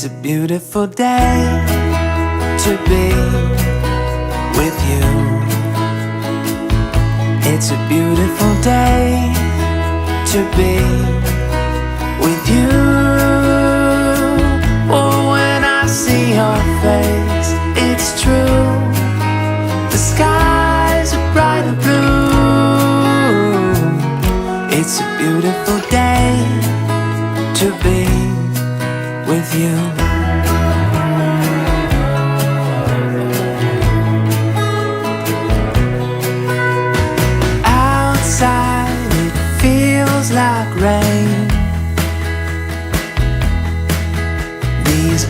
It's a beautiful day to be with you. It's a beautiful day to be with you. Oh, when I see your face, it's true. The skies are bright and blue. It's a beautiful day to be with you. Outside it feels like rain. These